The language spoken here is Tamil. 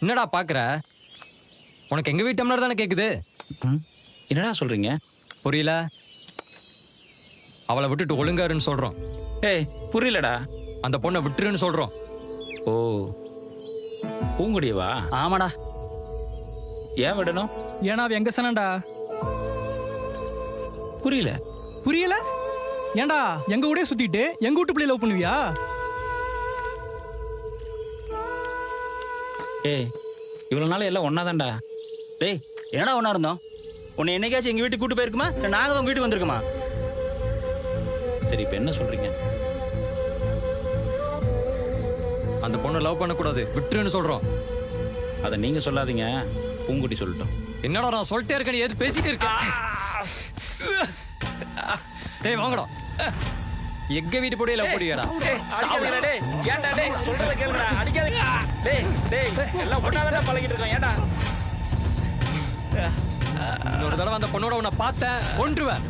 என்னடா பாக்குற? உனக்கு எங்க வீட்டு டம்ளர் தானே கேக்குது. என்னடா சொல்றீங்க? புரியல? அவளை விட்டுட்டு ஒழுங்காருன்னு சொல்றோம். ஏய் புரியலடா. அந்த பொண்ணை விட்டுருன்னு சொல்றோம். ஓ பூங்குடியவா? ஆமாடா. ஏன் விடணும்? ஏன்னா அவ எங்க சனண்டா. புரியல. புரியல? ஏன்டா எங்க ஊரே சுத்திட்டு எங்க வீட்டு பிள்ளை லவ் பண்ணுவியா? ஏய் இவ்வளவு நாள் எல்லாம் ஒன்னாதான்டா. டேய் என்னடா ஒண்ணா இருந்தோம்? உன்னை என்னைக்காச்சும் எங்க வீட்டுக்கு கூட்டு போயிருக்குமா? இல்ல நாங்க தான் உங்க வீட்டுக்கு வந்திருக்குமா? சரி இப்ப என்ன சொல்றீங்க? அந்த பொண்ணை லவ் பண்ணக்கூடாது, விட்டுருன்னு சொல்றோம். அதை நீங்க சொல்லாதீங்க, பூங்குடி சொல்லட்டும். என்னடா நான் சொல்லிட்டே இருக்கேன், ஏது பேசிட்டு இருக்க? டேய் வாங்கடா. எங்க வீட்டு போடியே லவ் பண்ணுவியாடா? அடிக்காதீங்கடா டேய். ஏன்டா டேய் சொல்றத கேளுடா. அடிக்காதீங்க. டேய் டேய் எல்லாம் ஒண்ணாவே பழகிட்டு இருக்கோம். ஏன்டா? இன்னொரு தடவை அந்த பொண்ணோட உன்னை பார்த்தேன் கொன்றுவேன்.